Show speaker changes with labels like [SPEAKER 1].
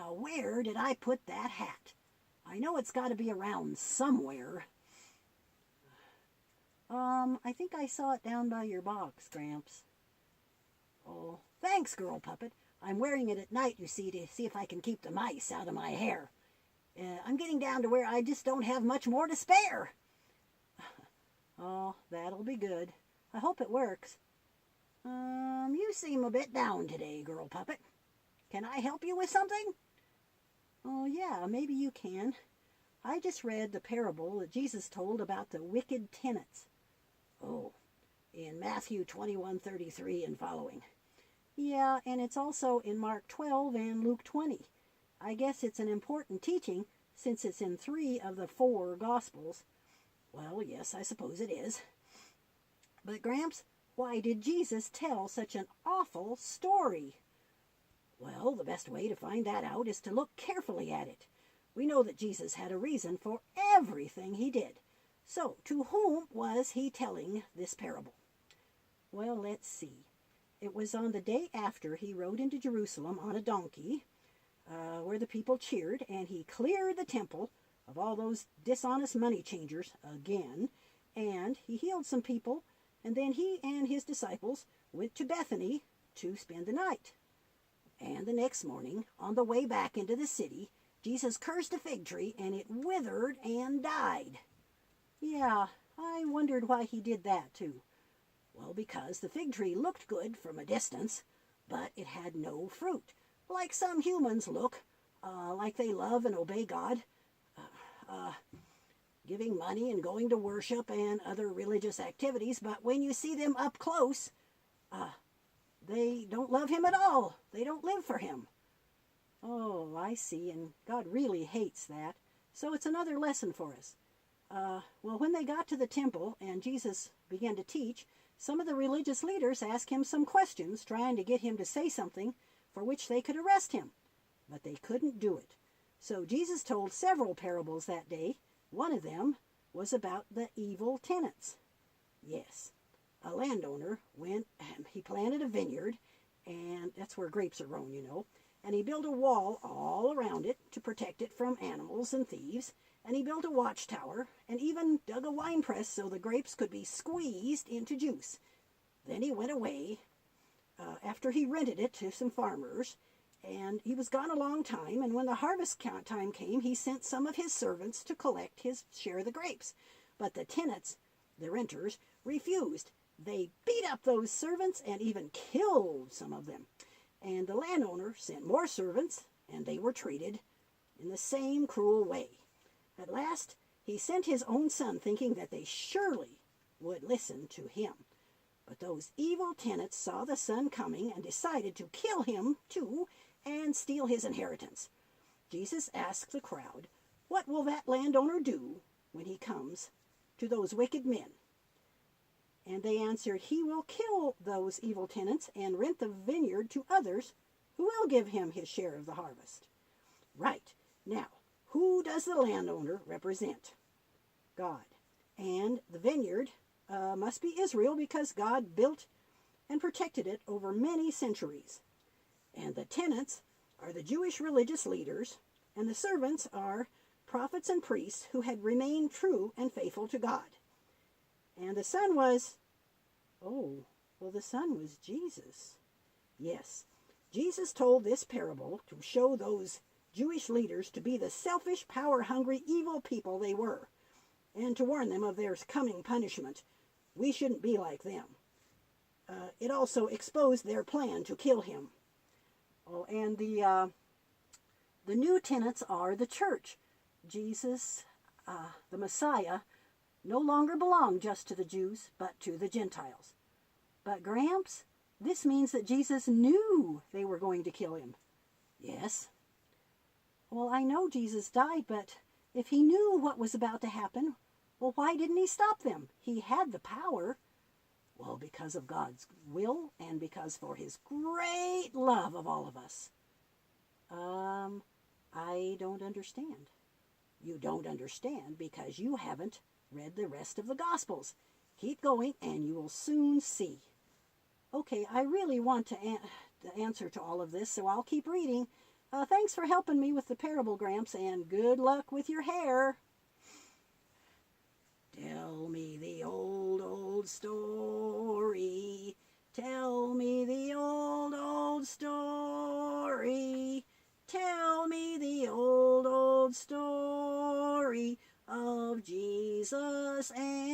[SPEAKER 1] Now, where did I put that hat? I know it's got to be around somewhere. I think I saw it down by your box, Gramps. Oh, thanks, Girl Puppet. I'm wearing it at night, you see, to see if I can keep the mice out of my hair. I'm getting down to where I just don't have much more to spare. Oh, that'll be good. I hope it works. You seem a bit down today, Girl Puppet. Can I help you with something? Oh, yeah, maybe you can. I just read the parable that Jesus told about the wicked tenants. Oh, in Matthew 21:33 and following. Yeah, and it's also in Mark 12 and Luke 20. I guess it's an important teaching since it's in 3 of the 4 Gospels. Well, yes, I suppose it is. But, Gramps, why did Jesus tell such an awful story? Well, the best way to find that out is to look carefully at it. We know that Jesus had a reason for everything he did. So, to whom was he telling this parable? Well, let's see. It was on the day after he rode into Jerusalem on a donkey, where the people cheered, and he cleared the temple of all those dishonest money changers again, and he healed some people, and then he and his disciples went to Bethany to spend the night. And the next morning, on the way back into the city, Jesus cursed a fig tree, and it withered and died. Yeah, I wondered why he did that, too. Well, because the fig tree looked good from a distance, but it had no fruit, like some humans look, like they love and obey God, giving money and going to worship and other religious activities, but when you see them up close, they don't love him at all. They don't live for him. Oh, I see, and God really hates that. So it's another lesson for us. Well, when they got to the temple and Jesus began to teach, some of the religious leaders asked him some questions, trying to get him to say something for which they could arrest him. But they couldn't do it. So Jesus told several parables that day. One of them was about the evil tenants. Yes, a landowner went, he planted a vineyard, and that's where grapes are grown, you know, and he built a wall all around it to protect it from animals and thieves, and he built a watchtower, and even dug a wine press so the grapes could be squeezed into juice. Then he went away after he rented it to some farmers, and he was gone a long time, and when the harvest time came, he sent some of his servants to collect his share of the grapes. But the tenants, the renters, refused. They beat up those servants and even killed some of them. And the landowner sent more servants, and they were treated in the same cruel way. At last, he sent his own son, thinking that they surely would listen to him. But those evil tenants saw the son coming and decided to kill him too and steal his inheritance. Jesus asked the crowd, "What will that landowner do when he comes to those wicked men?" And they answered, "He will kill those evil tenants and rent the vineyard to others who will give him his share of the harvest." Right. Now, who does the landowner represent? God. And the vineyard must be Israel, because God built and protected it over many centuries. And the tenants are the Jewish religious leaders, and the servants are prophets and priests who had remained true and faithful to God. And the son was, the son was Jesus. Yes, Jesus told this parable to show those Jewish leaders to be the selfish, power-hungry, evil people they were, and to warn them of their coming punishment. We shouldn't be like them. It also exposed their plan to kill him. Oh, and the new tenants are the church. Jesus, the Messiah, no longer belonged just to the Jews, but to the Gentiles. But Gramps, this means that Jesus knew they were going to kill him. Yes. Well, I know Jesus died, but if he knew what was about to happen, well, why didn't he stop them? He had the power. Well, because of God's will and because for his great love of all of us. I don't understand. You don't understand because you haven't read the rest of the Gospels. Keep going and you will soon see. Okay, I really want the answer to all of this, so I'll keep reading. Thanks for helping me with the parable, Gramps, and good luck with your hair. Tell me the old, old story. Tell me the old, old story. Tell me the old story of Jesus and